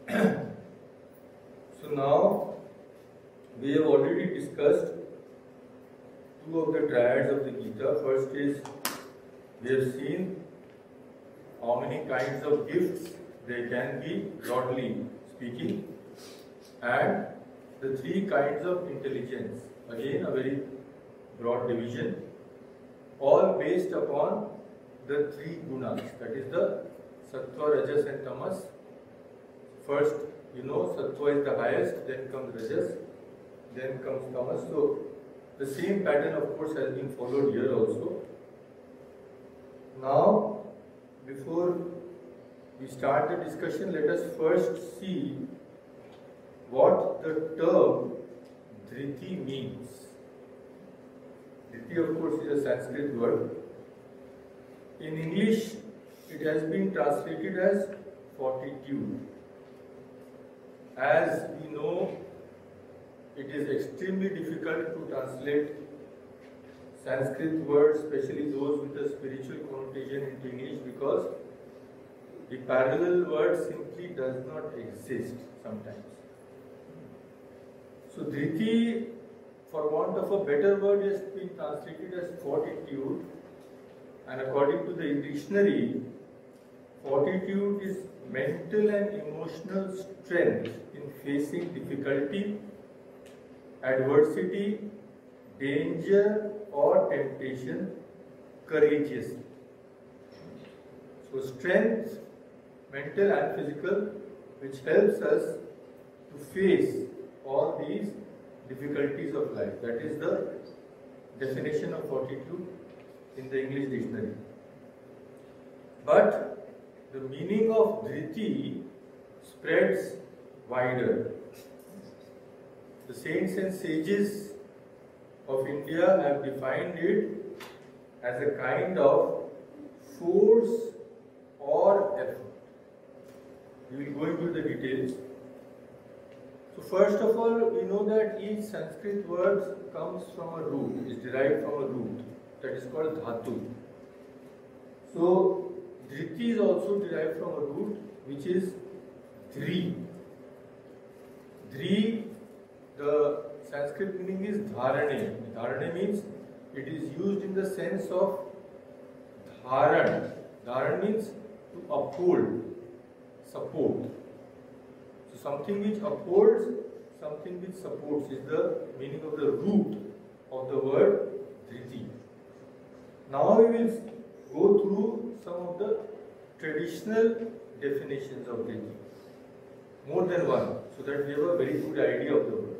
So now we have already discussed two of the triads of the Gita. First is we have seen how many kinds of gifts there can be, broadly speaking, and the three kinds of intelligence. Again, a very broad division, all based upon the three gunas, that is the sattva, rajas and tamas. First, sattva is the highest, then comes rajas, then comes tamas. So the same pattern of course has been followed here also. Now, before we start the discussion, let us first see what the term Dhriti means. Dhriti of course is a Sanskrit word. In English it has been translated as fortitude. As we know, it is extremely difficult to translate Sanskrit words, especially those with a spiritual connotation, into English, because the parallel word simply does not exist sometimes. So Dhriti, for want of a better word, has been translated as fortitude, and according to the dictionary, fortitude is mental and emotional strength in facing difficulty, adversity, danger or temptation courageously. So strength, mental and physical, which helps us to face all these difficulties of life. That is the definition of fortitude in the English dictionary. But the meaning of Dhriti spreads wider. The saints and sages of India have defined it as a kind of force or effort. We will go into the details. So first of all, we know that each Sanskrit word comes from a root, is derived from a root, that is called dhatu. So Dhriti is also derived from a root which is dhri. Dhri, the Sanskrit meaning is dharane. Dharane means it is used in the sense of dharan. Dharan means to uphold, support. So something which upholds, something which supports is the meaning of the root of the word Dhriti. Now we will go through some of the traditional definitions of Dhriti. More than one, so that we have a very good idea of the word.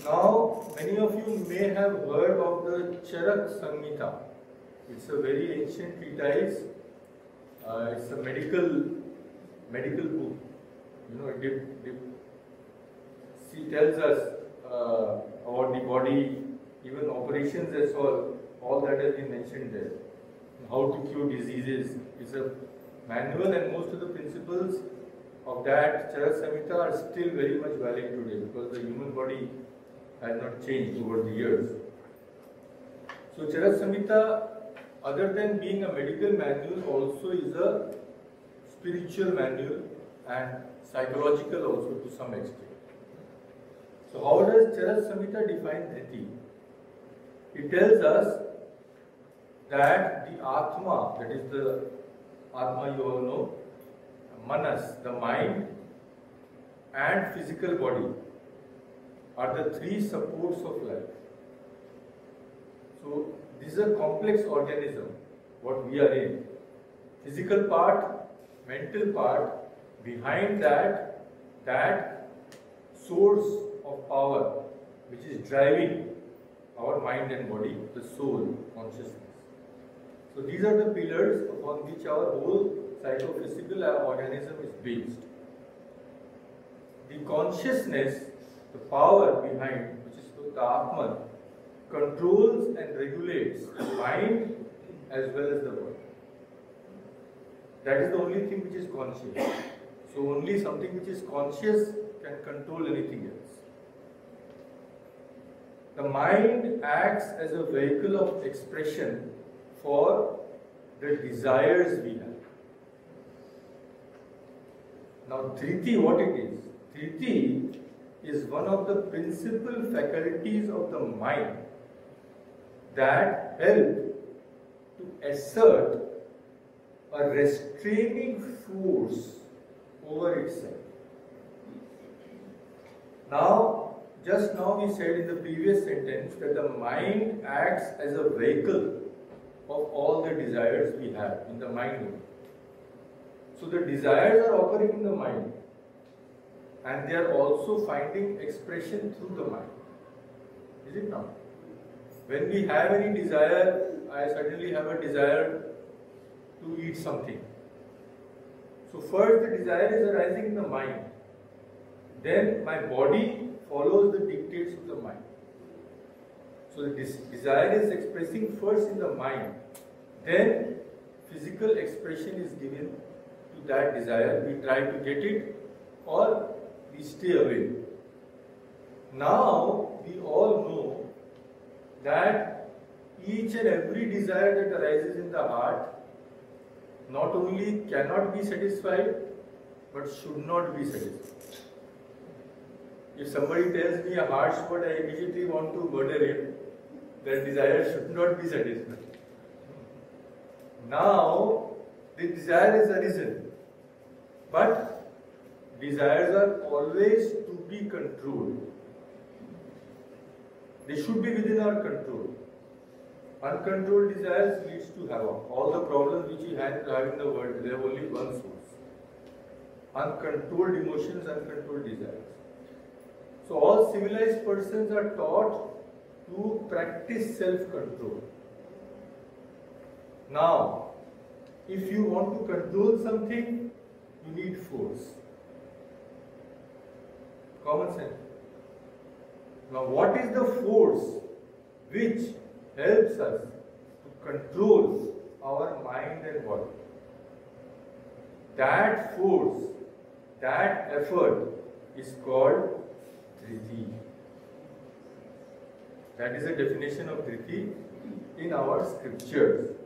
Now, many of you may have heard of the Charak Samhita. It's a very ancient treatise. It's a medical book. She tells us about the body, even operations as well. All that has been mentioned there. How to cure diseases. It's a manual, and most of the principles of that Charak Samhita are still very much valid today, because the human body has not changed over the years. So Charak Samhita, other than being a medical manual, also is a spiritual manual and psychological also to some extent. So how does Charak Samhita define Dhriti? It tells us that the Atma, that is the Atma you all know, Manas, the mind, and physical body are the three supports of life. So this is a complex organism, what we are in. Physical part, mental part, behind that source of power which is driving our mind and body, the soul, consciousness. So these are the pillars upon which our whole psychophysical organism is based. The consciousness, the power behind, which is the Atman, controls and regulates the mind as well as the body. That is the only thing which is conscious. So only something which is conscious can control anything else. The mind acts as a vehicle of expression for the desires we have. Now, Dhriti, what it is? Dhriti is one of the principal faculties of the mind that help to assert a restraining force over itself. Now, just now we said in the previous sentence that the mind acts as a vehicle of all the desires we have in the mind. So the desires are operating in the mind and they are also finding expression through the mind. Is it not? When we have any desire, I suddenly have a desire to eat something. So first the desire is arising in the mind. Then my body follows the dictates of the mind. So the desire is expressing first in the mind. Then physical expression is given to that desire. We try to get it or we stay away. Now we all know that each and every desire that arises in the heart not only cannot be satisfied but should not be satisfied. If somebody tells me a harsh word, I immediately want to murder him. That desire should not be satisfied. Now, the desire is arisen. But desires are always to be controlled. They should be within our control. Uncontrolled desires leads to havoc. All the problems which we have in the world, they have only one source. Uncontrolled emotions, uncontrolled desires. So all civilized persons are taught to practice self-control. Now, if you want to control something, you need force. Common sense. Now, what is the force which helps us to control our mind and body? That force, that effort is called Dhriti. That is a definition of Dhriti in our scriptures.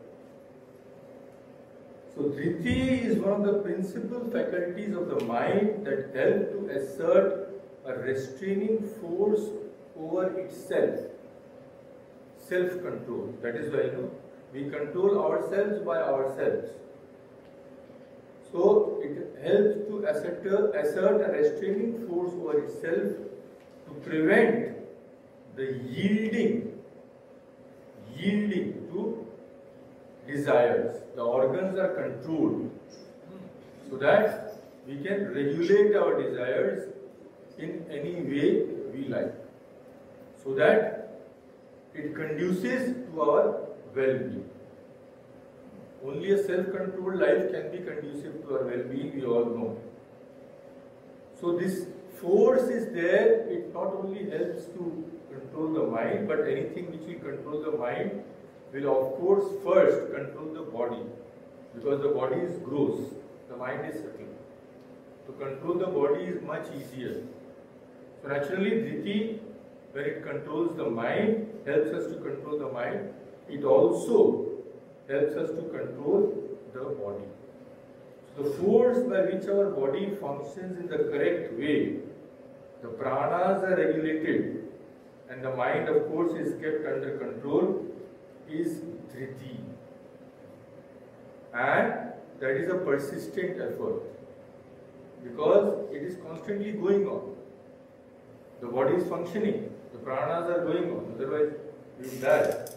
So Dhriti is one of the principal faculties of the mind that help to assert a restraining force over itself. Self-control. That is why we control ourselves by ourselves. So it helps to assert a restraining force over itself to prevent the yielding to desires. The organs are controlled so that we can regulate our desires in any way we like, so that it conduces to our well-being. Only a self-controlled life can be conducive to our well-being, we all know. So this force is there, it not only helps to control the mind, but anything which will control the mind will of course first control the body, because the body is gross, the mind is subtle. To control the body is much easier. So naturally Dhriti, when it controls the mind, helps us to control the mind, it also helps us to control the body. So the force by which our body functions in the correct way, the pranas are regulated and the mind of course is kept under control, is Dhriti. And that is a persistent effort because it is constantly going on. The body is functioning, the pranas are going on, otherwise we will die.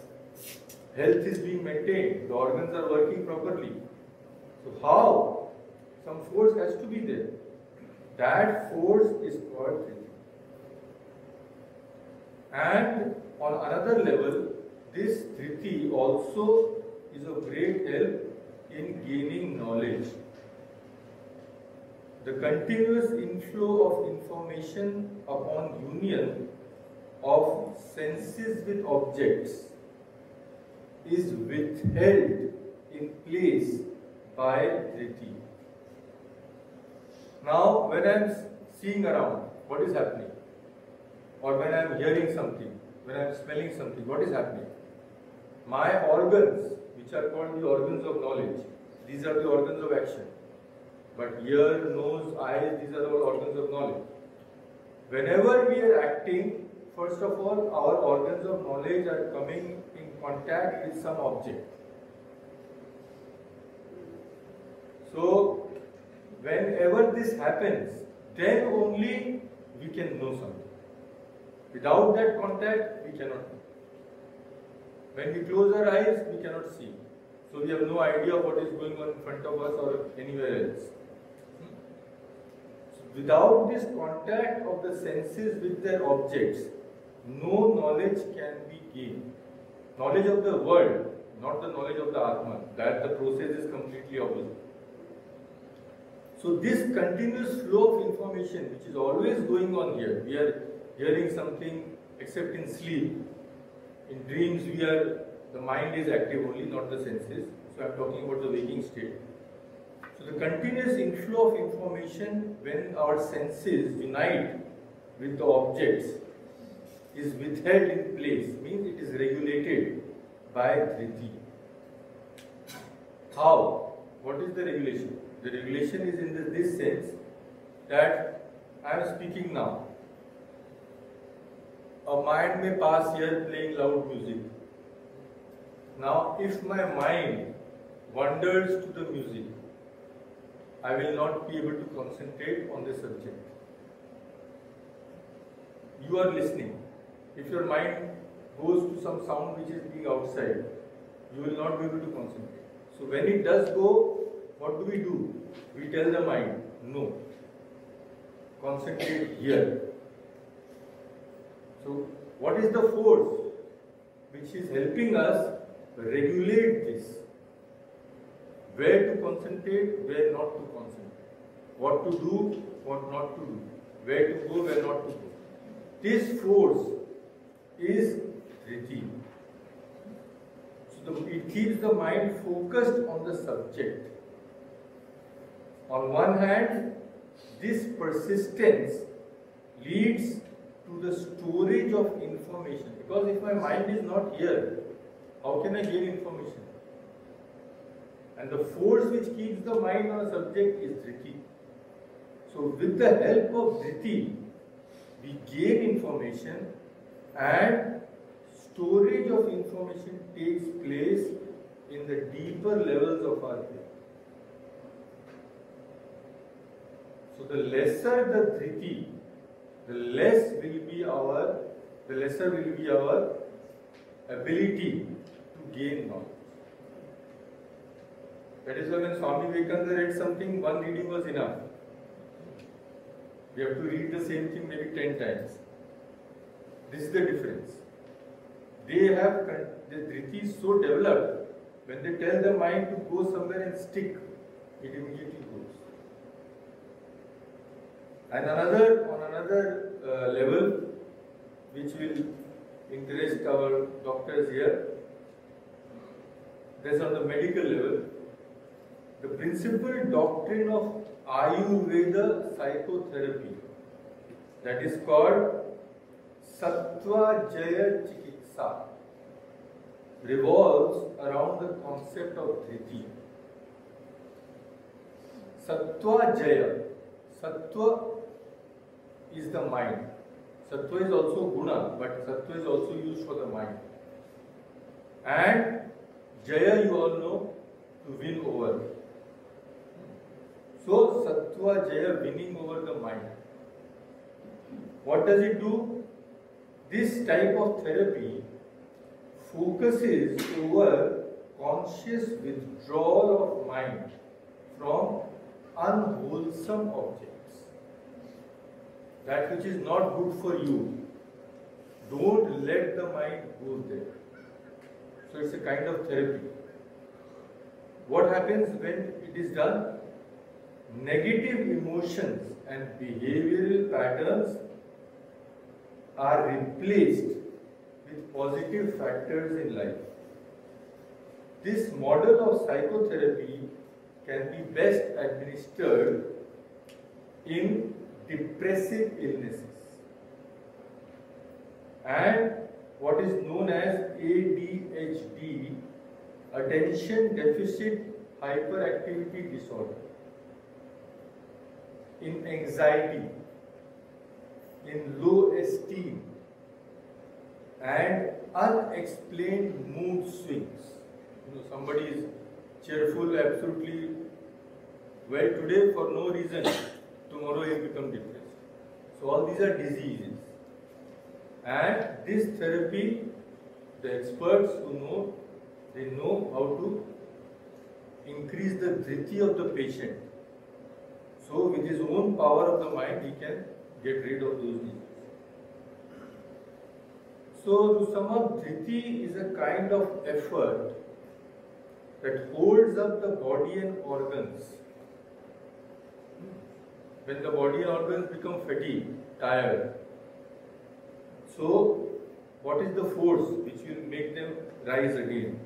Health is being maintained, the organs are working properly. So how? Some force has to be there. That force is called Dhriti. And on another level, this Dhriti also is of great help in gaining knowledge. The continuous inflow of information upon union of senses with objects is withheld in place by Dhriti. Now, when I am seeing around, what is happening? Or when I am hearing something, when I am smelling something, what is happening? My organs, which are called the organs of knowledge, these are the organs of action. But ear, nose, eyes, these are all organs of knowledge. Whenever we are acting, first of all, our organs of knowledge are coming in contact with some object. So, whenever this happens, then only we can know something. Without that contact, we cannot know. When we close our eyes, we cannot see. So we have no idea what is going on in front of us or anywhere else. So without this contact of the senses with their objects, no knowledge can be gained. Knowledge of the world, not the knowledge of the Atman. That the process is completely opposite. So this continuous flow of information, which is always going on here, we are hearing something except in sleep. In dreams, the mind is active only, not the senses. So I am talking about the waking state. So the continuous inflow of information when our senses unite with the objects is withheld in place, means it is regulated by Dhriti. How? What is the regulation? The regulation is in this sense that I am speaking now. A mind may pass here playing loud music. Now, if my mind wanders to the music, I will not be able to concentrate on the subject. You are listening. If your mind goes to some sound which is being outside, you will not be able to concentrate. So when it does go, what do? We tell the mind, no, concentrate here. So what is the force which is helping us regulate this? Where to concentrate, where not to concentrate. What to do, what not to do. Where to go, where not to go. This force is Dhriti. So it keeps the mind focused on the subject. On one hand, this persistence leads to the storage of information. Because if my mind is not here, how can I gain information? And the force which keeps the mind on a subject is Dhriti. So with the help of Dhriti, we gain information and storage of information takes place in the deeper levels of our being. So the lesser the Dhriti, the lesser will be our ability to gain knowledge. That is why when Swami Vivekananda read something, one reading was enough. We have to read the same thing maybe 10 times. This is the difference. They have the Dhriti is so developed, when they tell the mind to go somewhere and stick, it immediately goes. And on another level, which will interest our doctors here, that's on the medical level. The principal doctrine of Ayurveda psychotherapy, that is called Sattva Jaya Chikitsa, revolves around the concept of Dhriti. Sattva Jaya. Sattva is the mind. Sattva is also guna, but sattva is also used for the mind. And Jaya, you all know, to win over. So, Sattva Jaya, winning over the mind. What does it do? This type of therapy focuses over conscious withdrawal of mind from unwholesome objects. That which is not good for you, don't let the mind go there. So it's a kind of therapy. What happens when it is done? Negative emotions and behavioral patterns are replaced with positive factors in life. This model of psychotherapy can be best administered in depressive illnesses and what is known as ADHD, Attention Deficit Hyperactivity Disorder. in anxiety, in low esteem, and unexplained mood swings. Somebody is cheerful, absolutely well today for no reason, tomorrow he will become depressed. So all these are diseases. And this therapy, the experts who know, they know how to increase the Dhriti of the patient. So with his own power of the mind, he can get rid of those diseases. So to sum up, Dhriti is a kind of effort that holds up the body and organs. When the body and organs become fatigued, tired, so what is the force which will make them rise again?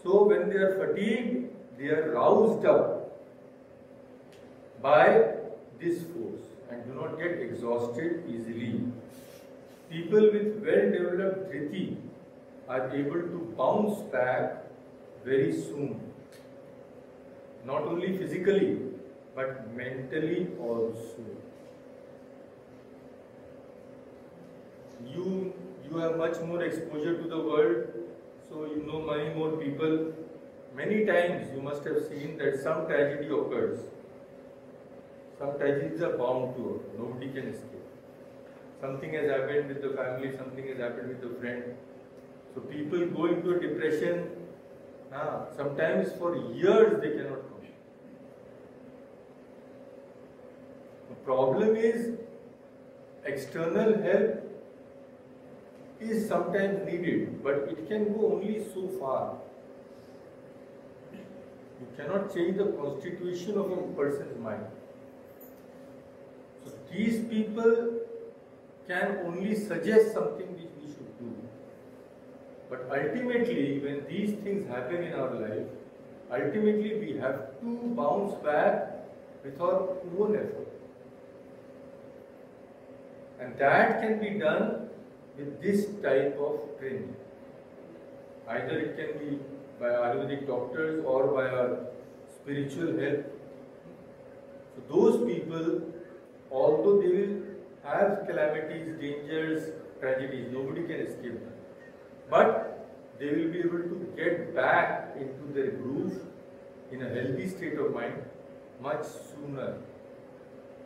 So when they are fatigued, they are roused up by this force and do not get exhausted easily. People with well-developed Dhriti are able to bounce back very soon. Not only physically, but mentally also. You have much more exposure to the world, so you know many more people. Many times you must have seen that some tragedy occurs. Some tragedies are bound to occur. Nobody can escape. Something has happened with the family, something has happened with the friend. So people go into a depression. Sometimes for years they cannot come. The problem is external help is sometimes needed, but it can go only so far. You cannot change the constitution of a person's mind. So these people can only suggest something which we should do. But ultimately, when these things happen in our life, ultimately we have to bounce back with our own effort. And that can be done with this type of training. Either it can be by Ayurvedic doctors or by our spiritual help. So those people, although they will have calamities, dangers, tragedies, nobody can escape them. But they will be able to get back into their groove in a healthy state of mind much sooner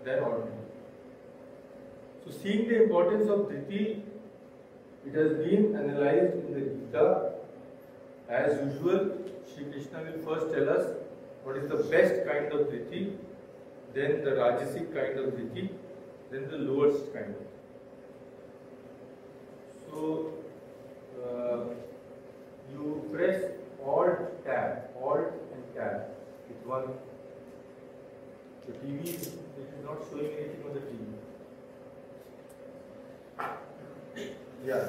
than ordinary. So seeing the importance of Dhriti, it has been analyzed in the Gita. As usual, Shri Krishna will first tell us what is the best kind of Dhriti, then the Rajasic kind of Dhriti, then the lowest kind of Dhriti. So, you press Alt and Tab with one. The TV is not showing anything on the TV. Yeah.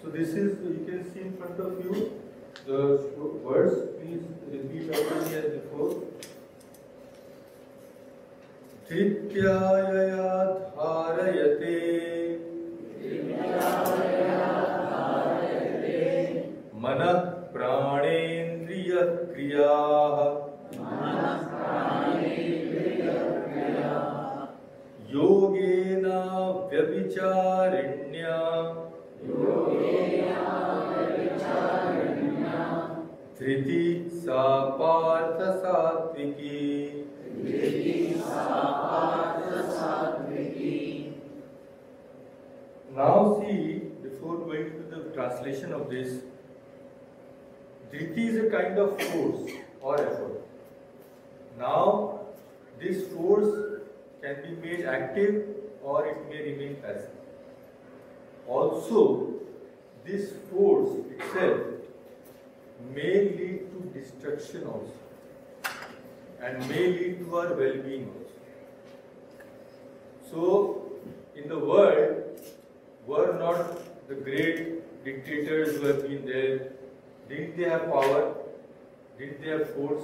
So this is, you can see in front of you the words. Please repeat after me as before. Dhrityaya dharayate manah pranendriya kriyaah yogena vyabhicharinya Dhriti sa partha satviki. Now see, before going to the translation of this, Dhriti is a kind of force or effort. Now, this force can be made active or it may remain passive. Also, this force itself may lead to destruction also and may lead to our well-being also. So, in the world, were not the great dictators who have been there? Didn't they have power? Didn't they have force?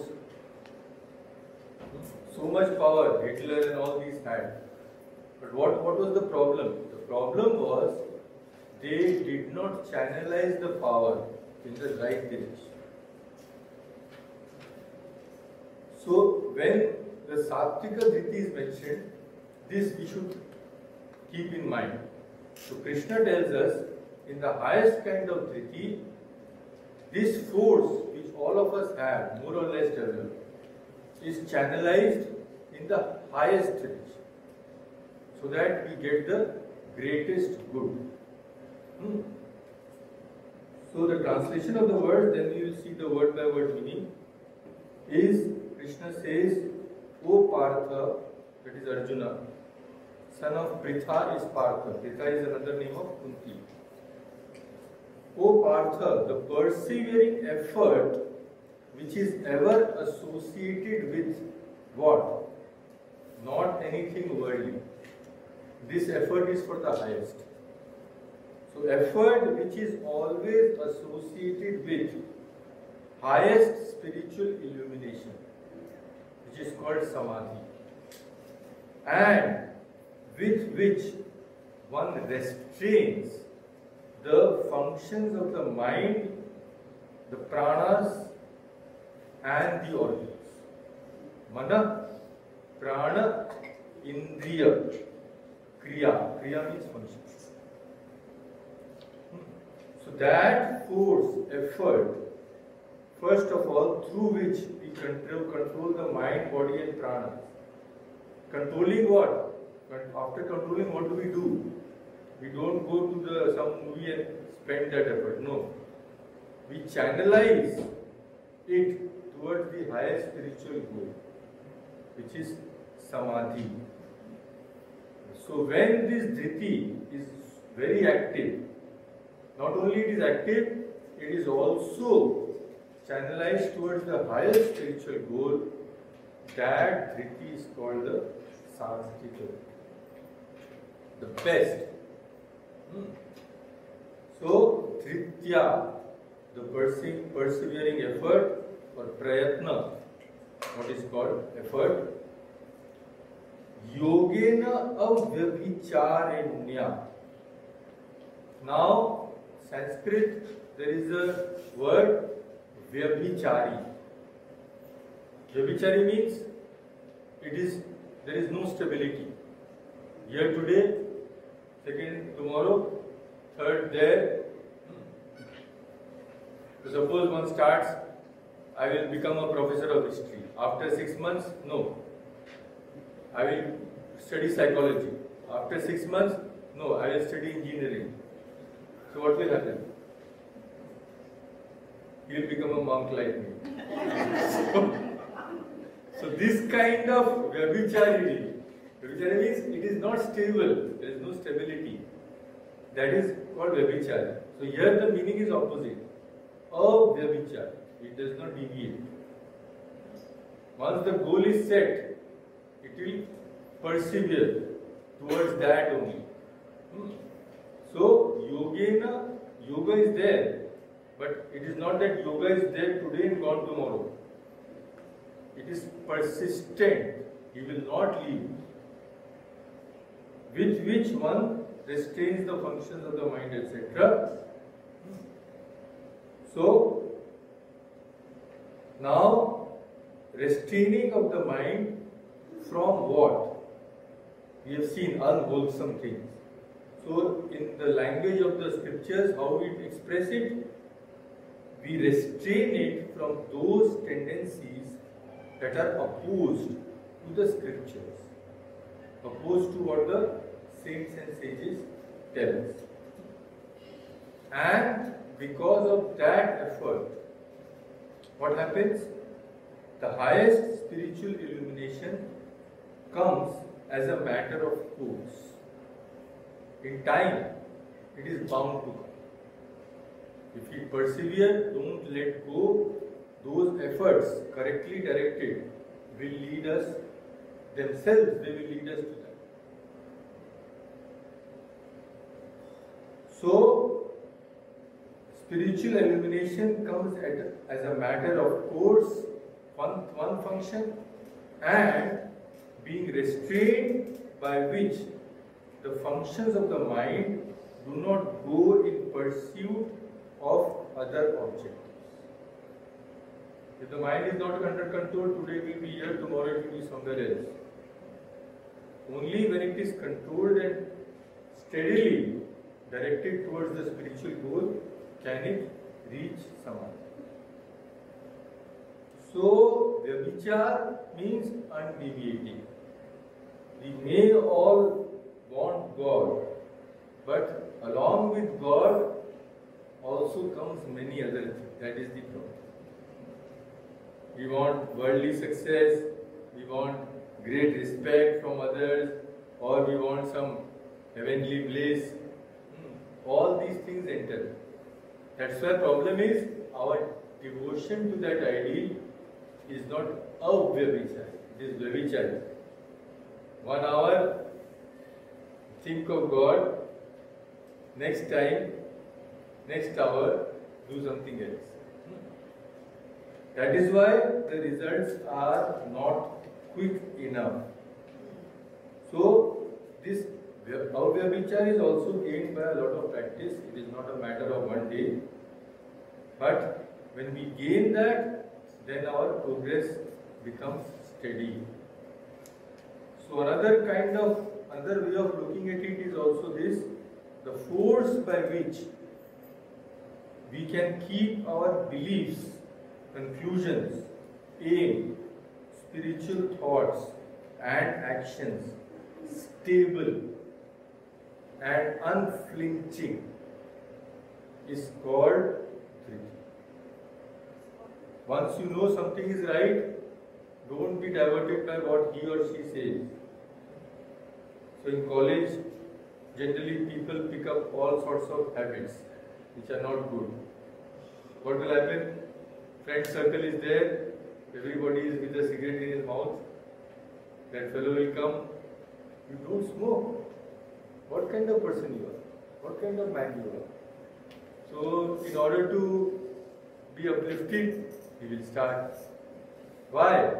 So much power Hitler and all these had. But what was the problem? The problem was they did not channelize the power in the right direction. So when the Sattvika Dhriti is mentioned, this we should keep in mind. So Krishna tells us, in the highest kind of Dhriti, this force which all of us have, more or less developed, is channelized in the highest direction, so that we get the greatest good. So the translation of the word, then we will see the word by word meaning, is Krishna says, O Partha, that is Arjuna, son of Pritha is Partha. Pritha is another name of Kunti. O Partha, the persevering effort which is ever associated with what? Not anything worldly. This effort is for the highest. So effort which is always associated with highest spiritual illumination, which is called Samadhi, and with which one restrains the functions of the mind, the pranas and the organs. Mana, prana, indriya, kriya. Kriya means function. So that force, effort, first of all, through which we control the mind, body and prana. Controlling what? After controlling, what do? We don't go to some movie and spend that effort. No. We channelize it towards the highest spiritual goal, which is Samadhi. So when this Dhriti is very active, not only it is active, it is also channelized towards the highest spiritual goal. That Dhriti is called the Sattvika, the best. So Dhritya, the persevering effort, or prayatna, what is called effort. Yogena avyabhicharenya. Now, Sanskrit, there is a word vyabhichari. Vyabhichari means there is no stability. Here today, second tomorrow, third there. So suppose one starts, I will become a professor of history. After 6 months, no. I will study psychology. After 6 months, no, I will study engineering. So what will happen? You will become a monk like me. So this kind of vyabhichari means it is not stable, there is no stability. That is called vyabhichari. So here the meaning is opposite. Avyabhichari, it does not deviate. Once the goal is set, it will persevere towards that only. So yoga is there, but it is not that yoga is there today and gone tomorrow. It is persistent. He will not leave. With which one restrains the functions of the mind, etc. So now, restraining of the mind from what? We have seen unwholesome things. So in the language of the scriptures, how we express it? We restrain it from those tendencies that are opposed to the scriptures, opposed to what the saints and sages tell us. And because of that effort, what happens? The highest spiritual illumination comes as a matter of course. In time, it is bound to come. If we persevere, don't let go, those efforts correctly directed will lead us themselves, they will lead us to that. So, spiritual illumination comes as a matter of course, one function, and being restrained by which the functions of the mind do not go in pursuit of other objectives. If the mind is not under control, today we will be here, tomorrow it will be somewhere else. Only when it is controlled and steadily directed towards the spiritual goal can it reach samadhi. So, Vyavichar means undeviating. We may all want God, but along with God also comes many other things. That is the problem. We want worldly success, we want great respect from others, or we want some heavenly bliss. All these things enter. That's why problem is our devotion to that ideal is not avyavichar, it is vyavichar. 1 hour, think of God, next time, next hour, do something else. That is why the results are not quick enough. So, this avyavichar is also gained by a lot of practice. It is not a matter of one day. But when we gain that, then our progress becomes steady. So another way of looking at it is also this: the force by which we can keep our beliefs, conclusions, aim, spiritual thoughts and actions stable and unflinching is called Dhriti. Once you know something is right, don't be diverted by what he or she says. So in college, generally people pick up all sorts of habits which are not good. What will happen? Friend circle is there, everybody is with a cigarette in his mouth. That fellow will come, you don't smoke. What kind of person you are? What kind of man you are? So in order to be uplifted, he will start. Why?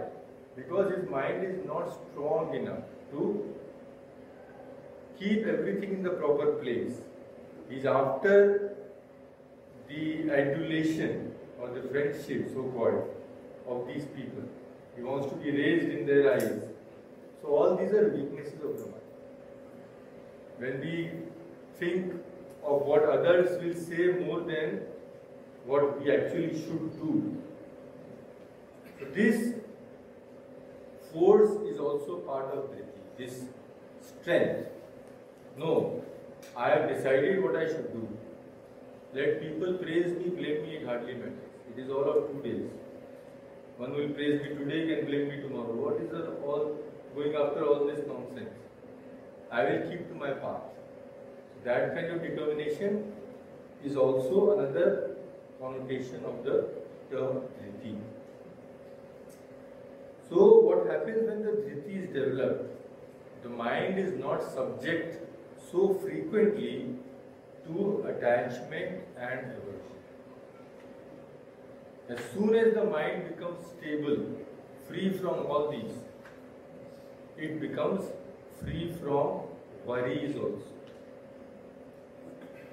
Because his mind is not strong enough to keep everything in the proper place. He is after the adulation or the friendship, so-called, of these people. He wants to be raised in their eyes. So all these are weaknesses of the mind. When we think of what others will say more than what we actually should do. So this force is also part of Dhriti, this strength. No, I have decided what I should do. Let people praise me, blame me, it hardly matters. It is all of 2 days. One will praise me today and blame me tomorrow. What is all going after all this nonsense? I will keep to my path. That kind of determination is also another connotation of the term Dhriti. So what happens when the Dhriti is developed? The mind is not subject so frequently to attachment and aversion. As soon as the mind becomes stable, free from all these, it becomes free from worries also.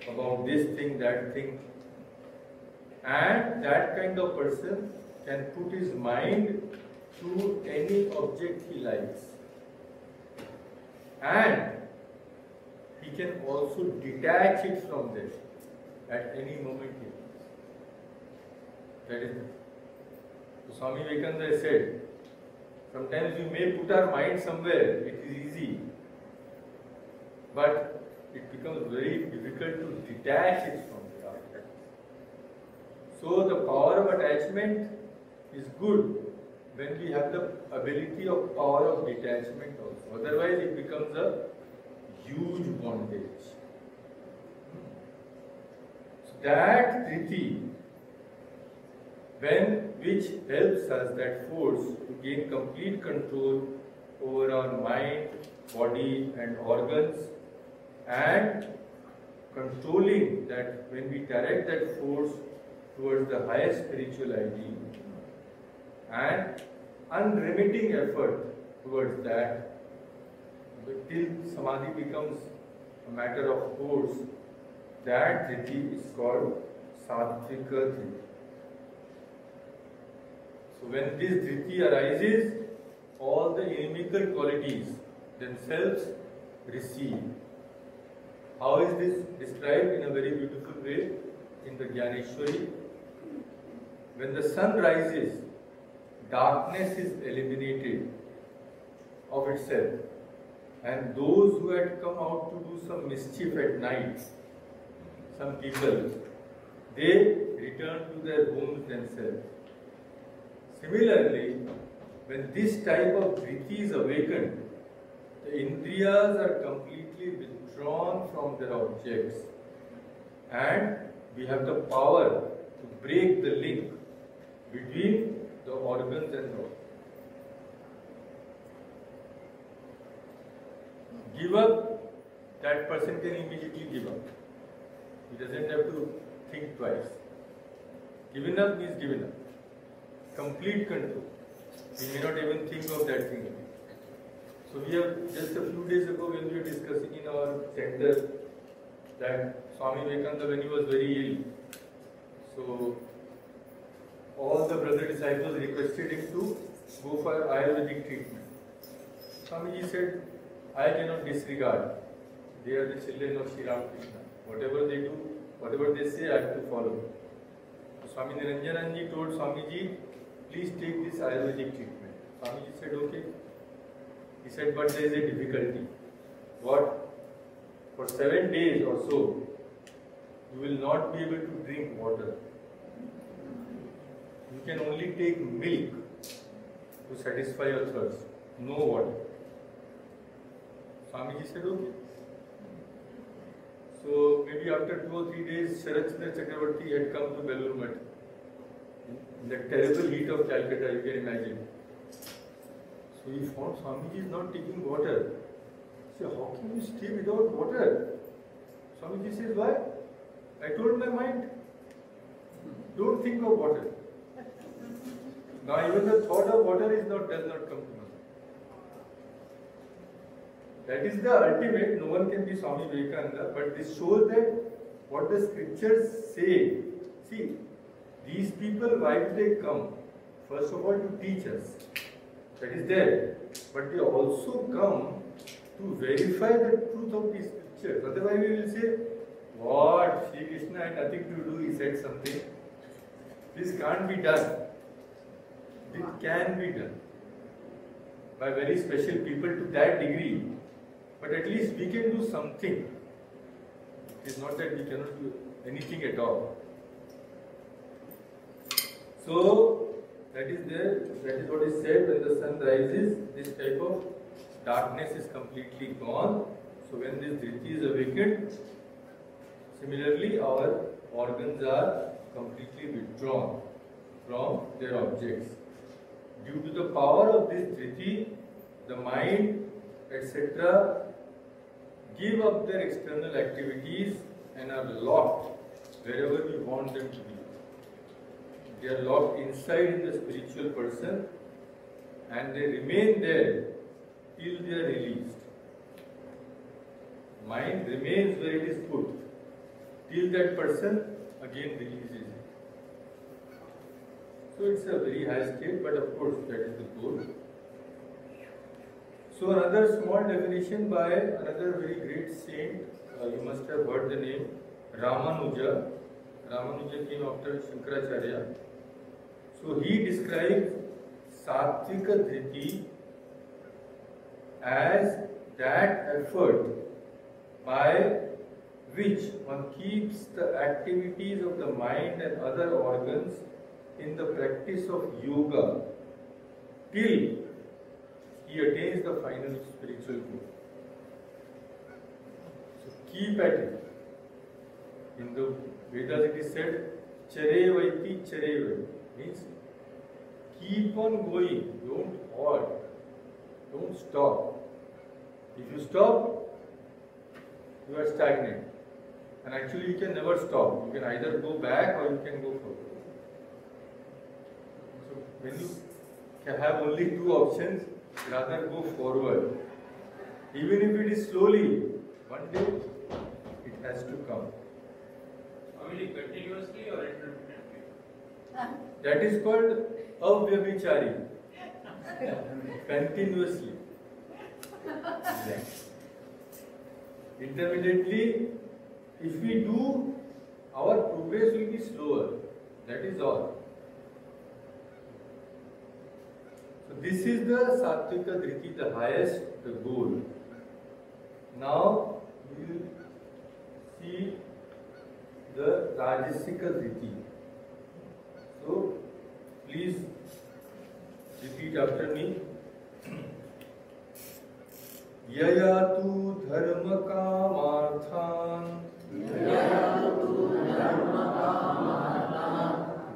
About this thing, that thing. And that kind of person can put his mind to any object he likes. And he can also detach it from there at any moment he wants. That is it. So Swami Vivekananda said, sometimes we may put our mind somewhere, it is easy. But it becomes very difficult to detach it from there. So the power of attachment is good when we have the ability of power of detachment also. Otherwise it becomes a huge bondage. So that Dhriti, which helps us, that force, to gain complete control over our mind, body and organs, and controlling that when we direct that force towards the highest spiritual ideal and unremitting effort towards that, till samadhi becomes a matter of course, that Dhriti is called Sattvika Dhriti. So when this Dhriti arises, all the inimical qualities themselves recede. How is this described in a very beautiful way in the Jnaneshwari? When the sun rises, darkness is eliminated of itself, and those who had come out to do some mischief at night, some people, they return to their homes themselves. Similarly, when this type of Dhriti is awakened, the Indriyas are completely withdrawn from their objects, and we have the power to break the link between the organs and the object. Give up, that person can immediately give up. He doesn't have to think twice. Given up means given up. Complete control. We may not even think of that thing again. So we have, just a few days ago when we were discussing in our center that Swami Vivekananda, when he was very ill, so all the brother disciples requested him to go for Ayurvedic treatment. Swamiji said, I cannot disregard. They are the children of Sri Ramakrishna. Whatever they do, whatever they say, I have to follow. So Swami Niranjananji told Swamiji, please take this Ayurvedic treatment. Swamiji said, okay. He said, but there is a difficulty. What? For 7 days or so, you will not be able to drink water. You can only take milk to satisfy your thirst. No water. Swamiji said, okay. So maybe after 2 or 3 days, Sharachandra Chakravarti had come to Belur Math. In the terrible heat of Calcutta, you can imagine. So he found Swamiji is not taking water. He said, how can you stay without water? Swamiji says, why? I told my mind, don't think of water. Now even the thought of water does not come to mind. That is the ultimate. No one can be Swami Vivekananda, but this shows that what the scriptures say. See, these people, why do they come? First of all, to teach us. That is there. But they also come to verify the truth of these scriptures. Otherwise, we will say, what? Sri Krishna had nothing to do, he said something. This can't be done. It can be done by very special people to that degree. But at least we can do something. It is not that we cannot do anything at all. So, that is there, that is what is said when the sun rises, this type of darkness is completely gone. So, when this Dhriti is awakened, similarly our organs are completely withdrawn from their objects. Due to the power of this Dhriti, the mind, etc., give up their external activities and are locked wherever we want them to be. They are locked inside in the spiritual person and they remain there till they are released. Mind remains where it is put till that person again releases it. So it's a very high state, but of course that is the goal. So another small definition by another very great saint, you must have heard the name, Ramanuja. Ramanuja came after Shankaracharya. So he describes Sattvika Dhriti as that effort by which one keeps the activities of the mind and other organs in the practice of yoga till he attains the final spiritual goal. So keep at it. In the Vedas it is said, Charevaiti Charevaiti, means keep on going, don't halt, don't stop. If you stop, you are stagnant. And actually you can never stop. You can either go back or you can go forward. So when you can have only two options, rather go forward. Even if it is slowly, one day it has to come. Only continuously or intermittently? That is called avyabhichari. Continuously. Intermittently, if we do, our progress will be slower. That is all. So this is the Sattvika Dhriti, the highest, the goal. Now we will see the Rajasika Dhriti. So please repeat after me. Yaya tu dharma kamarthan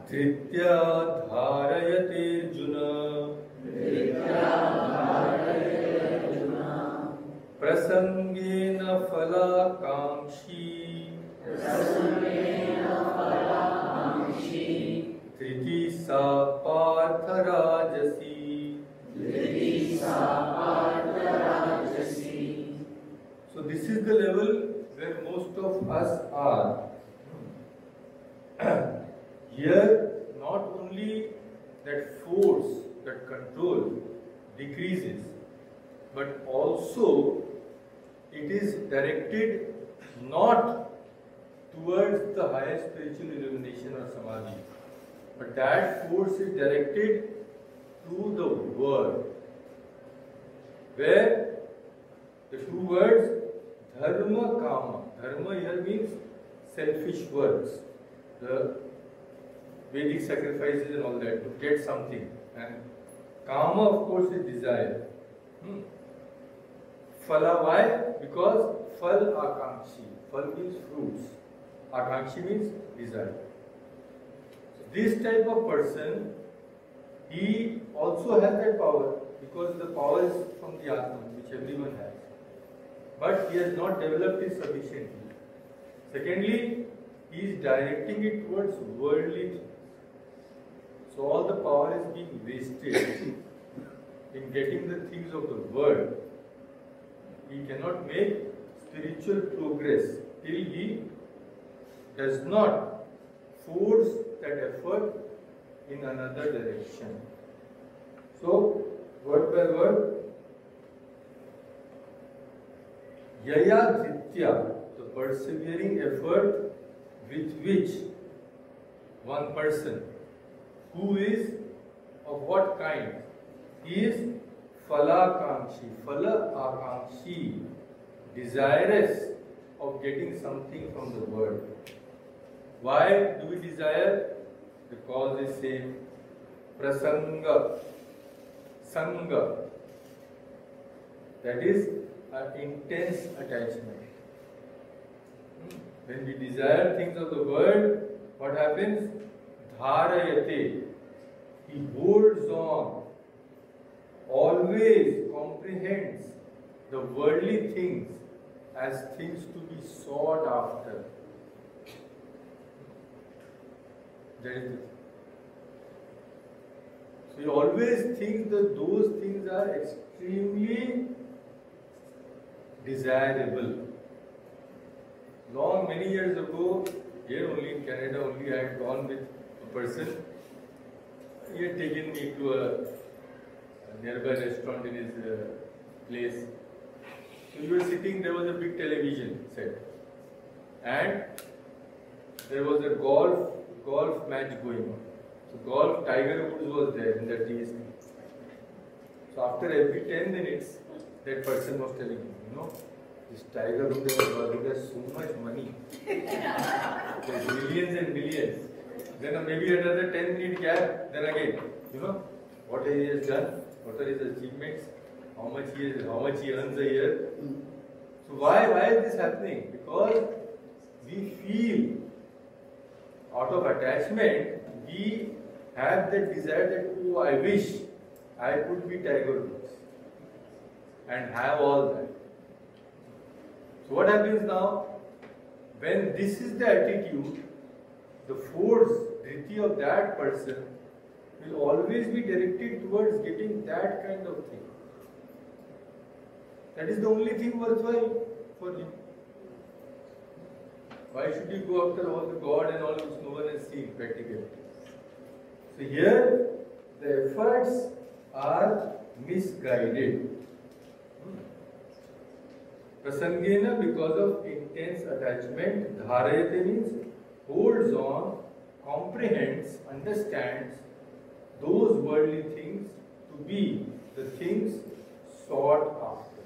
Dhritya dharayate Arjuna Prasangena phalakamshi Dhriti sa partha rajasi. So this is the level where most of us are. Here, not only that force, that control decreases, but also it is directed not towards the highest spiritual illumination or samadhi, but that force is directed to the word, where the two words dharma kama. Dharma here means selfish works, the Vedic sacrifices and all that, to get something. And kama, of course, is desire. Phala, why? Because phal akankshi. Phal means fruits. Akankshi means desire. So this type of person, he also has that power, because the power is from the Atman, which everyone has. But he has not developed it sufficiently. Secondly, he is directing it towards worldly things. So all the power is being wasted in getting the things of the world. He cannot make spiritual progress till he does not force that effort in another direction. So, word by word, Yaya Dhritya, the persevering effort with which one person, who is of what kind? He is Phalakamshi, Phala Akamshi, desirous of getting something from the world. Why do we desire? The cause is same. Prasanga, Sangha. That is an intense attachment. When we desire things of the world, what happens? Dharayate. He holds on, always comprehends the worldly things as things to be sought after. That is the thing. So he always thinks that those things are extremely desirable. Many years ago, here only in Canada, only I had gone with a person. He had taken me to a nearby restaurant in his place. So we were sitting, there was a big television set. And there was a golf match going on. So Tiger Woods was there in that TV screen. So after every 10 minutes, that person was telling me, this Tiger Woods has so much money. There's millions and millions. Then maybe another 10-minute gap, then again, what he has done, what are his achievements, how much he earns a year. So why is this happening? Because we feel out of attachment, we have that desire that, I wish I could be Tiger Woods and have all that. So what happens now? when this is the attitude, the force, Dhriti of that person will always be directed towards getting that kind of thing. That is the only thing worthwhile for him. Why should you go after all the God and all which no one has seen practically? So here the efforts are misguided. Prasangena, because of intense attachment, dharayate means holds on, comprehends, understands those worldly things to be the things sought after.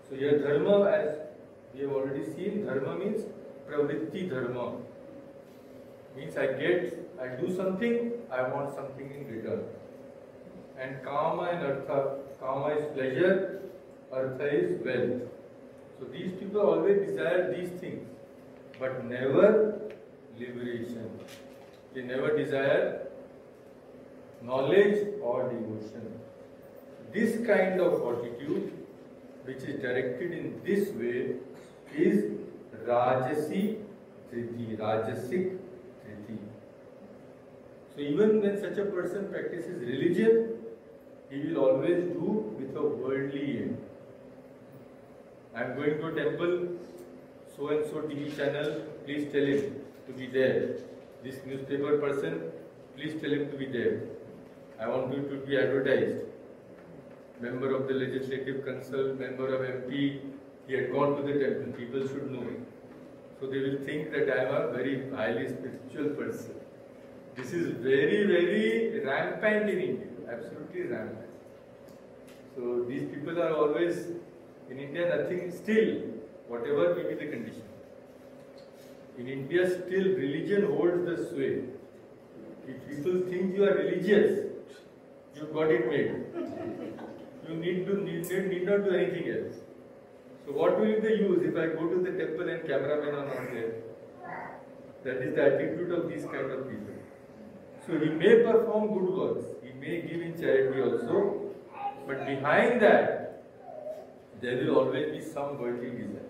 So here dharma, as we have already seen, dharma means pravritti dharma. Means I do something, I want something in return. And kama and artha, kama is pleasure, artha is wealth. So these people always desire these things, but never liberation. They never desire knowledge or devotion. This kind of fortitude, which is directed in this way, is Rajasi Dhriti, Rajasic Dhriti. So even when such a person practices religion, he will always do with a worldly aim. I am going to a temple, so and so TV channel, please tell him to be there. This newspaper person, please tell him to be there. I want you to be advertised. Member of the Legislative Council, member of MP, he had gone to the temple, people should know. So they will think that I am a very highly spiritual person. This is very, very rampant in India, absolutely rampant. So these people are always, in India nothing, still, whatever may be the condition. In India still religion holds the sway. If people think you are religious, you got it made. You need not do anything else. So what will they use if I go to the temple and cameramen are not there? That is the attitude of these kind of people. So he may perform good works, he may give in charity also, but behind that, there will always be some worldly desire.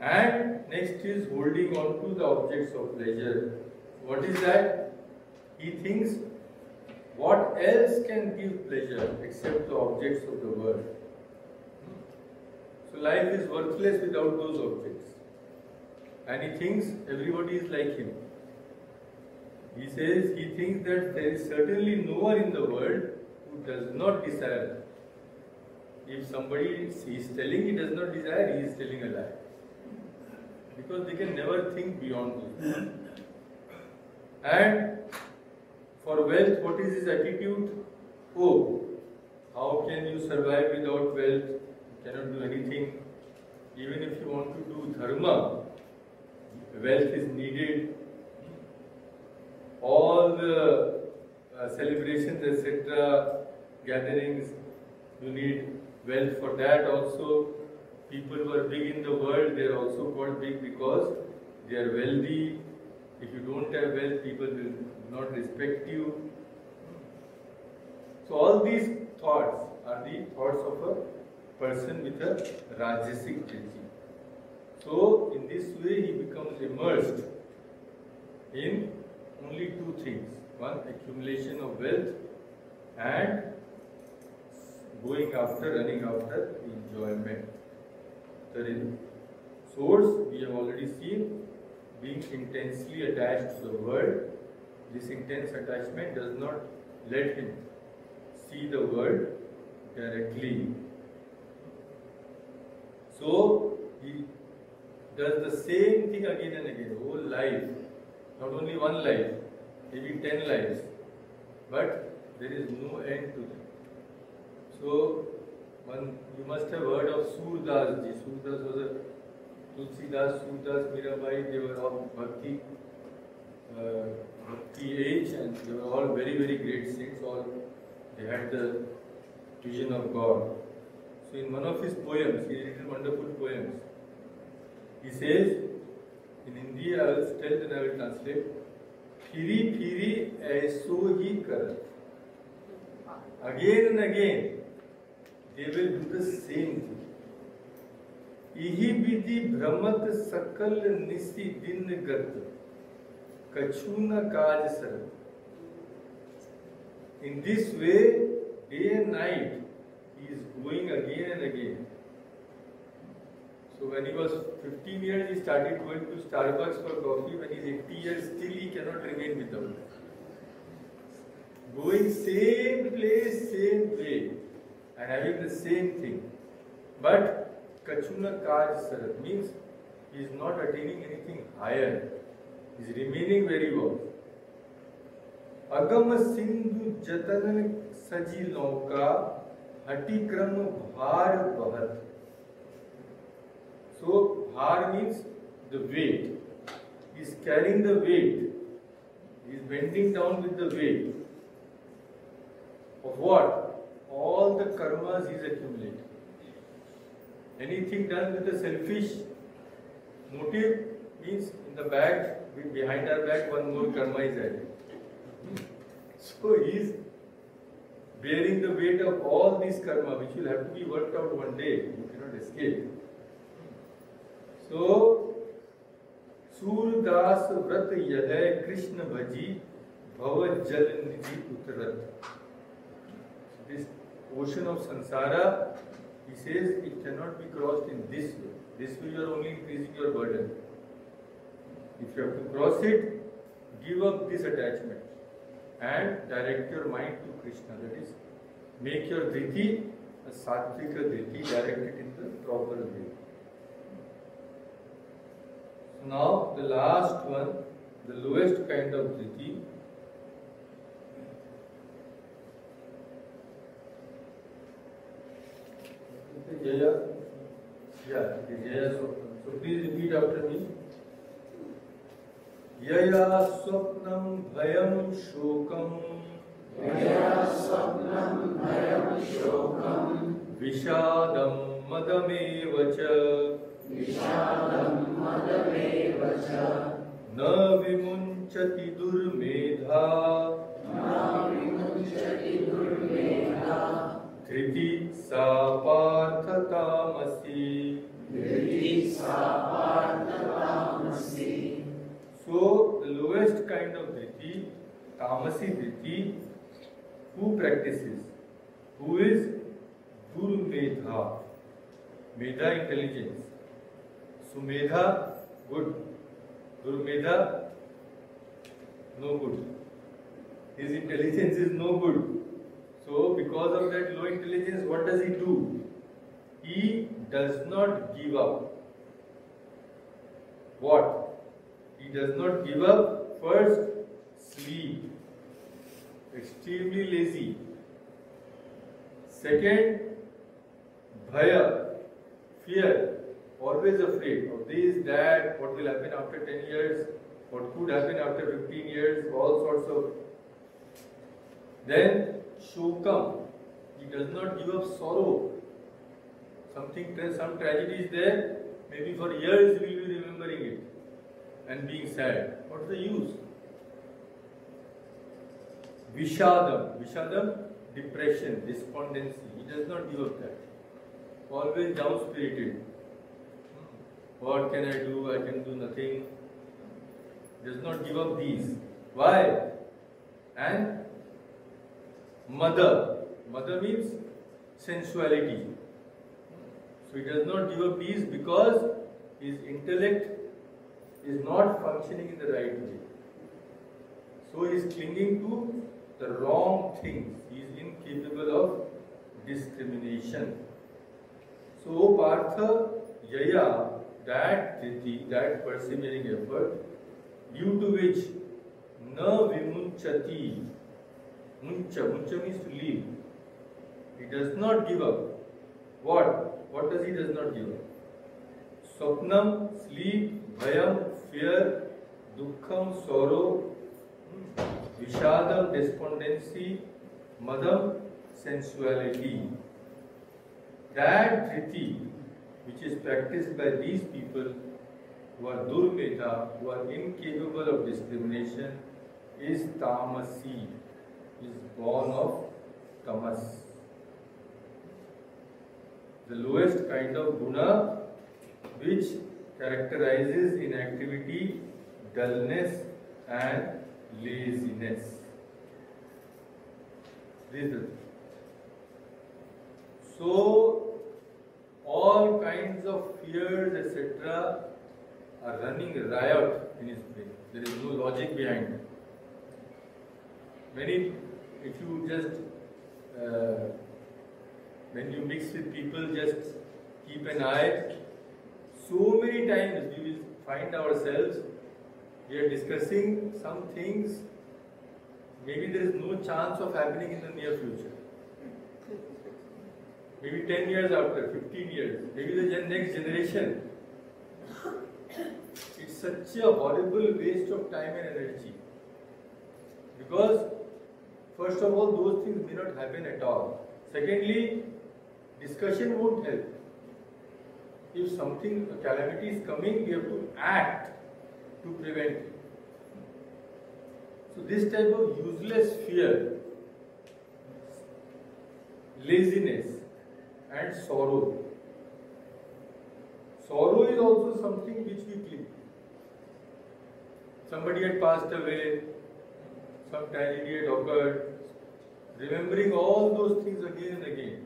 And next is holding on to the objects of pleasure. What is that? He thinks, what else can give pleasure except the objects of the world? So life is worthless without those objects. And he thinks everybody is like him. He says he thinks that there is certainly no one in the world who does not desire. If somebody is telling he does not desire, he is telling a lie. Because they can never think beyond this. And for wealth, what is his attitude? Oh, how can you survive without wealth? You cannot do anything. Even if you want to do dharma, wealth is needed. All the celebrations, etc., gatherings, you need wealth for that also. People who are big in the world, they are also called big because they are wealthy. If you don't have wealth, people will not respect you. So all these thoughts are the thoughts of a person with a Rajasic Dhriti. So in this way he becomes immersed in only two things. One, accumulation of wealth, and running after enjoyment. The source we have already seen, being intensely attached to the world. This intense attachment does not let him see the world directly. So he does the same thing again and again, whole life. Not only one life, maybe 10 lives, but there is no end to them. So, you must have heard of Surdas ji. Surdas was a Tulsidas, Surdas, Mirabai, they were all Bhakti age, and they were all very, very great saints. They had the vision of God. So in one of his poems, he written wonderful poems. He says, in Hindi, I will tell and I will translate, Phiri phiri aisa hi karat. Again and again, they will do the same thing. इहि विधि भ्रमत सकल निसी दिन गत कछु न काज सरत. In this way, day and night, he is going again and again. So when he was 15 years, he started going to Starbucks for coffee. When he is 80 years, still he cannot remain without it. Going same place, same way, and having the same thing. But Kachuna Kaj Sarat means he is not attaining anything higher. He is remaining very low. Agam Sindhu Jatan Saji Lauka Hatikram Bhar Bahat. So, Bhar means the weight. He is carrying the weight. He is bending down with the weight. Of what? All the karmas he is accumulating. Anything done with a selfish motive means in the back, behind our back, one more karma is added. So he is bearing the weight of all these karma, which will have to be worked out one day. You cannot escape. So, Surdas Vrat Yah Krishna Bhaji Bhava Jal Nidhi Uttarat. This ocean of samsara, he says, it cannot be crossed in this way. This way you are only increasing your burden. If you have to cross it, give up this attachment and direct your mind to Krishna. That is, make your Dhriti a Sattvika Dhriti, direct it in the proper way. So now the last one, the lowest kind of Dhriti. Jaya. Yeah, Jaya. So please repeat after me. Yaya Swapnam Bhayam Shokam. Yaya Swapnam Bhayam Shokam. Vishadam Madamevacha. Vishadam Madamevacha. Na Vimunchati Durmedha. Na Vimunchati Durmedha. Dhriti Sa Parthatamasi. Dhriti Sa Parthatamasi. So, the lowest kind of Dhriti, Tamasi Dhriti, who practices? Who is Durmedha? Medha, intelligence. Sumedha, good. Durmedha, no good. His intelligence is no good. So, because of that low intelligence, what does he do? He does not give up. What? He does not give up. First, sleep. Extremely lazy. Second, bhaya, fear. Always afraid of this, that, what will happen after 10 years, what could happen after 15 years, all sorts of. Then, shokam. He does not give up sorrow. Some tragedy is there, maybe for years we will be remembering it and being sad. What's the use? Vishadam. Vishadam, depression, despondency. He does not give up that. Always down-spirited. What can I do? I can do nothing. Does not give up these. Why? And mother. Mother means sensuality. So he does not give up these because his intellect is not functioning in the right way. So he is clinging to the wrong things. He is incapable of discrimination. So Partha Yaya, that Dhriti, that persevering effort, due to which na vimunchati, muncha means to leave. He does not give up. What? What does he does not give up? Swapnam, sleep, bhayam, fear, dukkham, sorrow, vishadam, despondency, madam, sensuality. That Dhriti, which is practiced by these people who are durmeta, who are incapable of discrimination, is tamasi, is born of tamas. The lowest kind of guna which characterizes inactivity, dullness and laziness. This is so all kinds of fears, etc. are running riot in his brain. There is no logic behind it. If you just when you mix with people, just keep an eye. So many times we will find ourselves, we are discussing some things, maybe there is no chance of happening in the near future. Maybe 10 years after, 15 years, maybe the next generation. It's such a horrible waste of time and energy. Because, first of all, those things may not happen at all. Secondly, discussion won't help. If something, a calamity is coming, we have to act to prevent it. So this type of useless fear, laziness and sorrow. Sorrow is also something which we cling. Somebody had passed away, some tragedy had occurred. Remembering all those things again and again,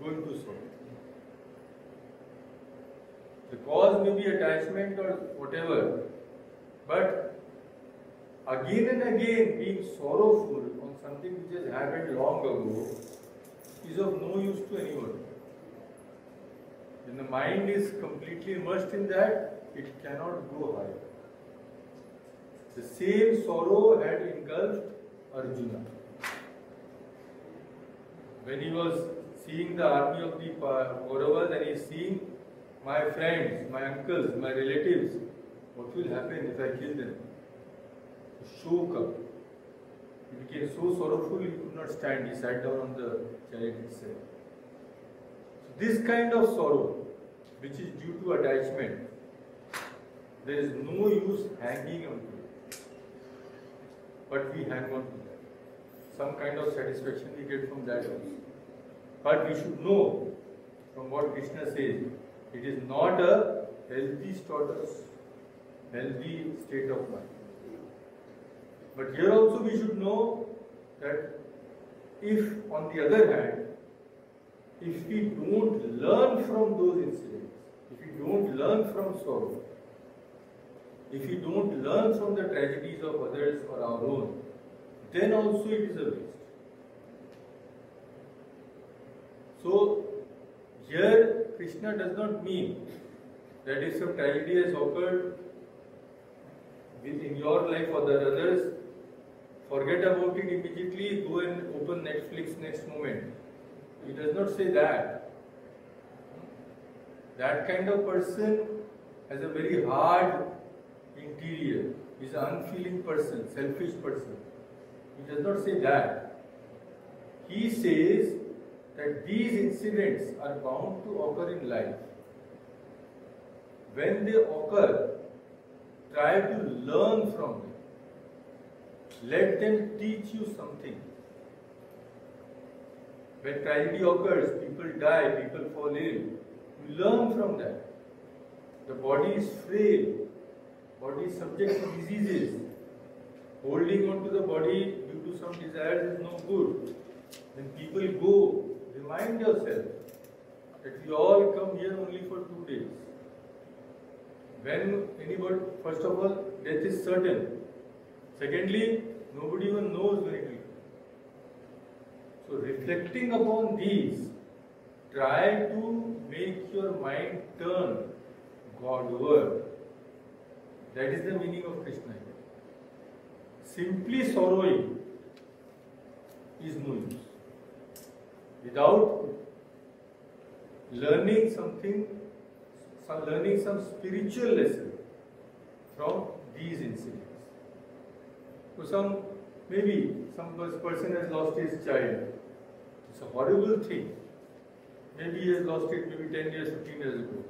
going to sorrow. The cause may be attachment or whatever, but again and again being sorrowful on something which has happened long ago is of no use to anyone. When the mind is completely immersed in that, it cannot go higher. The same sorrow had engulfed Arjuna. When he was seeing the army of the Kauravas and he is seeing my friends, my uncles, my relatives, what will happen if I kill them? Shoka. He became so sorrowful he could not stand. He sat down on the chariot itself. So this kind of sorrow, which is due to attachment, there is no use hanging on to it. But we hang on to that. Some kind of satisfaction we get from that also. But we should know from what Krishna says, it is not a healthy status, healthy state of mind. But here also we should know that if, on the other hand, if we don't learn from those incidents, if we don't learn from sorrow, if we don't learn from the tragedies of others or our own, then also it is a waste. So, here Krishna does not mean that if some tragedy has occurred in your life or the others, forget about it immediately, go and open Netflix next moment. He does not say that. That kind of person has a very hard interior. He is an unfeeling person, selfish person. He does not say that. He says that these incidents are bound to occur in life. When they occur, try to learn from them. Let them teach you something. When tragedy occurs, people die, people fall ill. You learn from that. The body is frail. Body is subject to diseases. Holding on to the body due to some desires is no good. When people go, remind yourself that we all come here only for 2 days. When anybody, first of all, death is certain. Secondly, nobody even knows when it will come. So reflecting upon these, try to make your mind turn Godward. That is the meaning of Krishna. Simply sorrowing is no use. Without learning something, learning some spiritual lesson from these incidents. So maybe some person has lost his child. It's a horrible thing. Maybe he has lost it maybe 10 years, 15 years ago.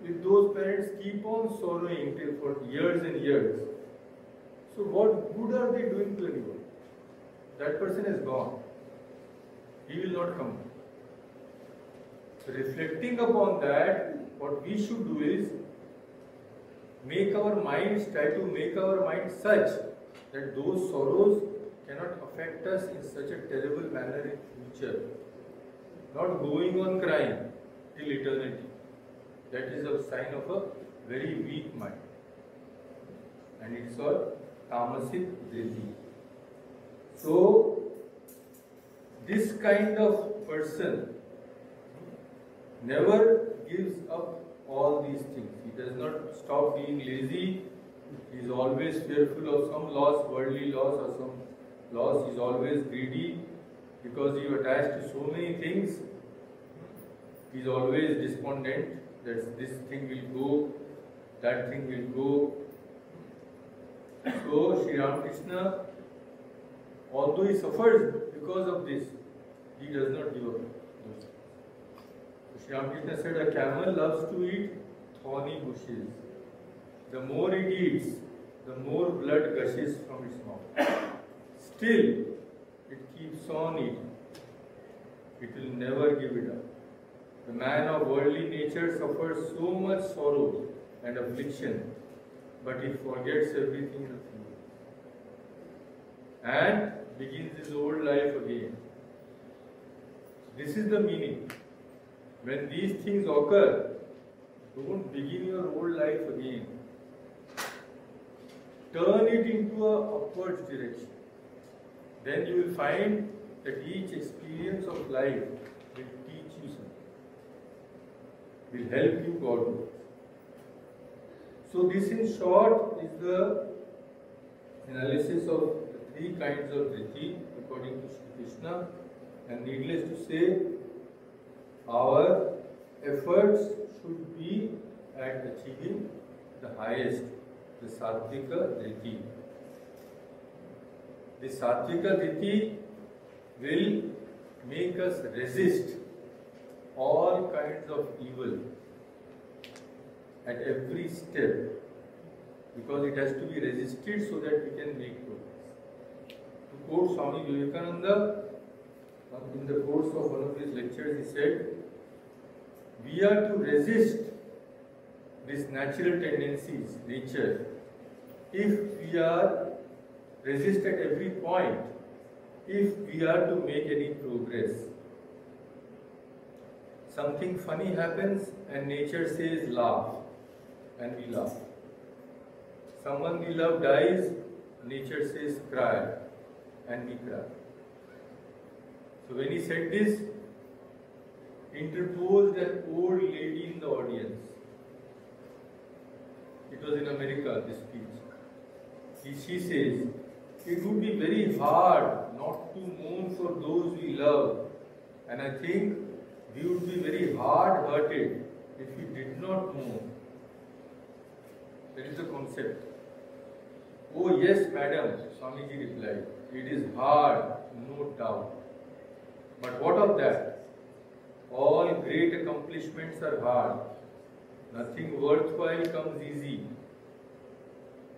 If those parents keep on sorrowing for years and years, so what good are they doing to anyone? That person is gone. He will not come back. So reflecting upon that, what we should do is make our minds, try to make our minds such that those sorrows cannot affect us in such a terrible manner in future. Not going on crying till eternity. That is a sign of a very weak mind. And it's called tamasic Dhriti. So, this kind of person never gives up all these things. He does not stop being lazy. He is always fearful of some loss, worldly loss or some loss. He is always greedy because he is attached to so many things. He is always despondent that this thing will go, that thing will go. So Sri Ramakrishna, although he suffers because of this, he does not give up. So Sri Ramakrishna said, a camel loves to eat thorny bushes. The more it eats, the more blood gushes from its mouth. Still, it keeps on eating. It will never give it up. The man of worldly nature suffers so much sorrow and affliction, but he forgets everything in a few days and begins his old life again. This is the meaning. When these things occur, don't begin your old life again. Turn it into an upwards direction. Then you will find that each experience of life will teach you something, will help you Godward. So this in short is the analysis of the three kinds of Dhriti according to Shri Krishna. And needless to say, our efforts should be at achieving the highest, the Sattvika Dhriti. The Sattvika Dhriti will make us resist all kinds of evil at every step, because it has to be resisted so that we can make progress. To quote Swami Vivekananda, in the course of one of his lectures, he said, we are to resist these natural tendencies, nature, if we are resist at every point, if we are to make any progress. Something funny happens and nature says laugh, and we laugh. Someone we love dies, nature says cry, and we cry. So when he said this, interposed an old lady in the audience. It was in America, this speech. She says, it would be very hard not to mourn for those we love, and I think we would be very hard-hearted if we did not mourn. That is the concept. Oh yes, madam, Swamiji replied, it is hard, no doubt. But what of that? All great accomplishments are hard. Nothing worthwhile comes easy.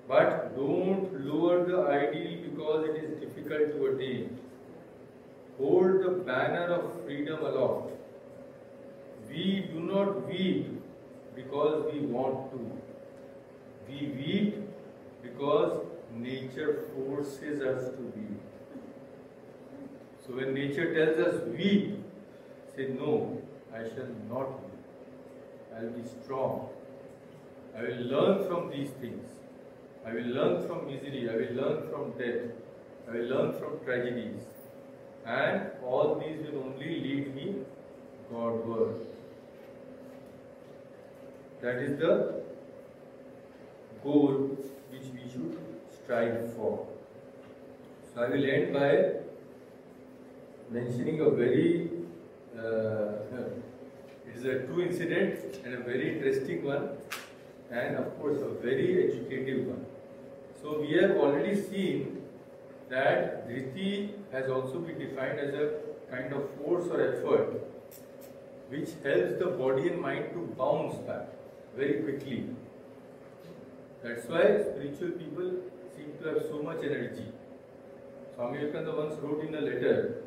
But don't lower the ideal because it is difficult to attain. Hold the banner of freedom aloft. We do not weep because we want to. We weep because nature forces us to weep. So when nature tells us weep, say no, I shall not weep. I will be strong. I will learn from these things. I will learn from misery. I will learn from death. I will learn from tragedies. And all these will only lead me Godward. That is the goal which we should strive for. So I will end by mentioning a very, it is a true incident and a very interesting one, and of course a very educative one. So we have already seen that Dhriti has also been defined as a kind of force or effort which helps the body and mind to bounce back very quickly. That's why spiritual people seem to have so much energy. Swami Vivekananda once wrote in a letter,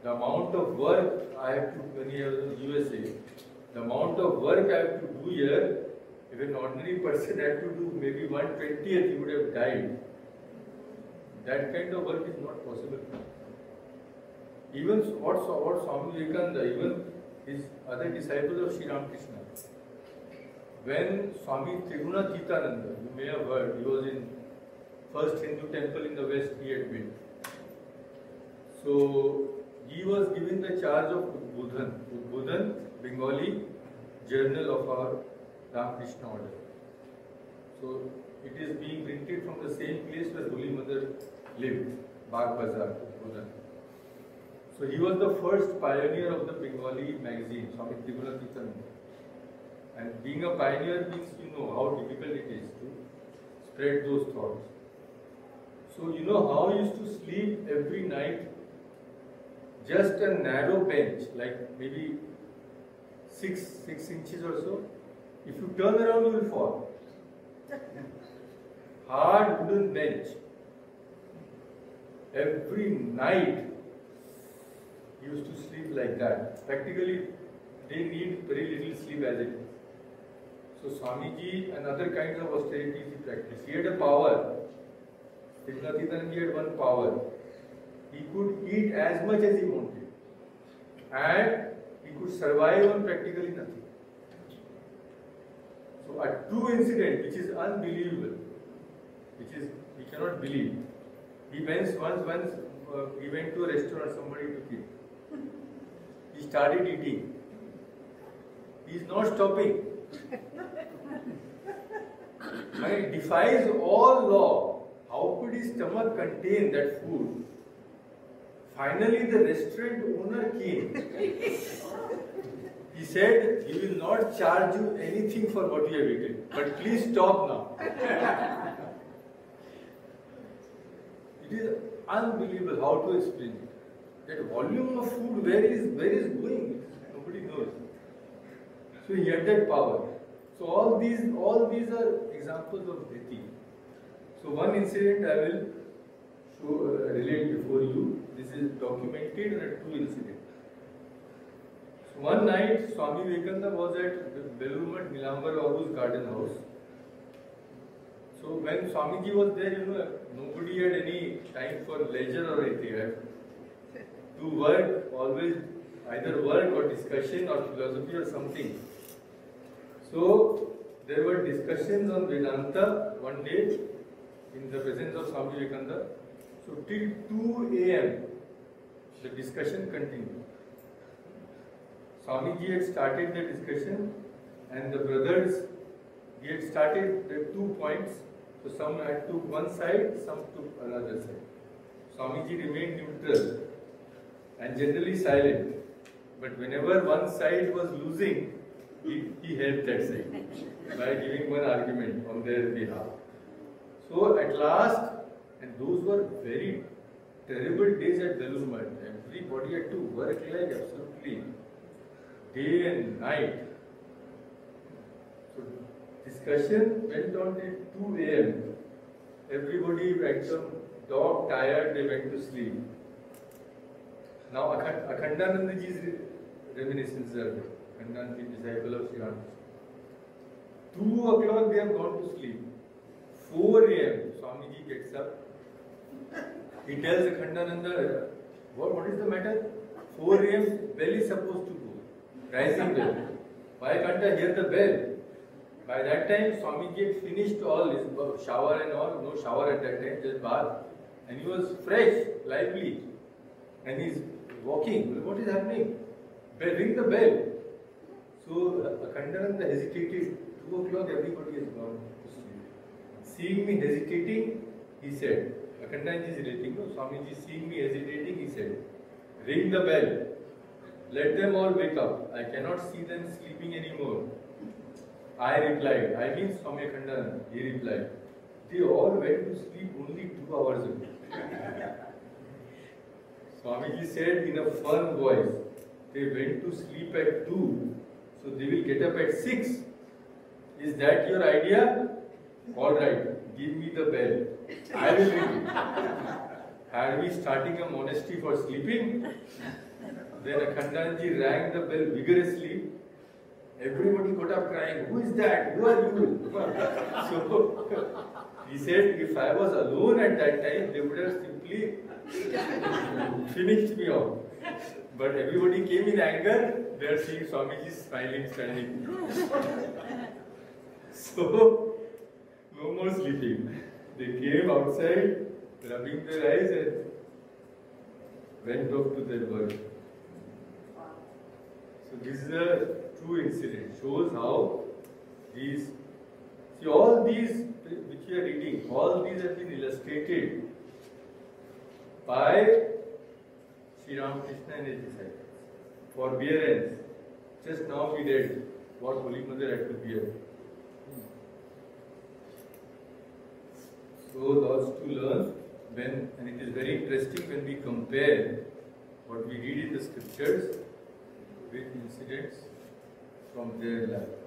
the amount of work I have to when he was in the USA The amount of work I have to do here, if an ordinary person had to do maybe 1/20th, he would have died. That kind of work is not possible. Even what Swami Vivekananda, even his other disciples of Sri Ramakrishna, when Swami Trigunatitananda, you may have heard, he was in first Hindu temple in the West he had built. So he was given the charge of Udbodhan, Bengali journal of our Ramakrishna order. So it is being printed from the same place where Holy Mother lived, Bagh Bazar, Udbodhan. So he was the first pioneer of the Bengali magazine, Swami Trigunatitananda. And being a pioneer means you know how difficult it is to spread those thoughts. So you know how he used to sleep every night, just a narrow bench, like maybe 6 inches or so. If you turn around, you will fall. Hard wooden bench. Every night he used to sleep like that. Practically, they need very little sleep as it is. So Swamiji and other kinds of austerities he practiced. He had a power. Trigunatitananda had one power. He could eat as much as he wanted. And he could survive on practically nothing. So a true incident which is unbelievable, which is we cannot believe. He went once he went to a restaurant, somebody took it. He started eating. He is not stopping. It defies all law. How could his stomach contain that food? Finally, the restaurant owner came. He said, "We will not charge you anything for what you have eaten, but please stop now." It is unbelievable how to explain it. That volume of food, where is going? Nobody knows. So he had that power. So all these are examples of Dhriti. So one incident I will relate before you. This is documented in a true incident. So one night Swami Vivekananda was at Belur Math Nilambar Babu's garden house. So when Swamiji was there, nobody had any time for leisure or anything. To work, always either work or discussion or philosophy or something. So there were discussions on Vedanta one day in the presence of Swami Vivekananda. So till 2 a.m. the discussion continued. Swamiji had started the discussion and the brothers, he had started the 2 points. So some had took one side, some took another side. Swamiji remained neutral and generally silent. But whenever one side was losing, he helped that side by giving one argument on their behalf. So at last, and those were very terrible days at Belur Math. Everybody had to work like absolutely day and night. So discussion went on till 2 a.m. Everybody went some dog tired, they went to sleep. Now Akhandanandaji's reminiscences are there. Akhandananda, disciple of Sri Ramakrishna. 2 o'clock they have gone to sleep. 4 a.m. Swamiji gets up. He tells Akhandananda, what is the matter? 4 a.m. bell is supposed to go. Rising bell. Why can't I hear the bell? By that time, Swamiji had finished all his shower and all. No shower at that time, just bath. And he was fresh, lively. And he's walking. What is happening? Ring the bell. So Akhandananda hesitated. 2 o'clock, everybody has gone to sleep. Seeing me hesitating, he said, Akhandananda is relating, no? Swamiji, seeing me hesitating, he said, ring the bell. Let them all wake up. I cannot see them sleeping anymore. I replied, I mean Swami Akhandananda, he replied, they all went to sleep only 2 hours ago. Swamiji said in a firm voice, they went to sleep at 2, so they will get up at 6. Is that your idea? All right, give me the bell. I will ring it. Are we starting a monastery for sleeping? Then Akhandanji rang the bell vigorously Everybody got up crying, who is that? Who are you? So he said, if I was alone at that time, they would have simply finished me off. But everybody came in anger, they are seeing Swamiji smiling, standing. So, no more sleeping. They came outside, rubbing their eyes and went off to their work. So this is a true incident. Shows how these, see all these which you are reading, all these have been illustrated by Sri Ramakrishna and his disciples. Forbearance. Just now we read what Holy Mother had to bear. So those to learn when, and it is very interesting when we compare what we read in the scriptures with incidents from their life.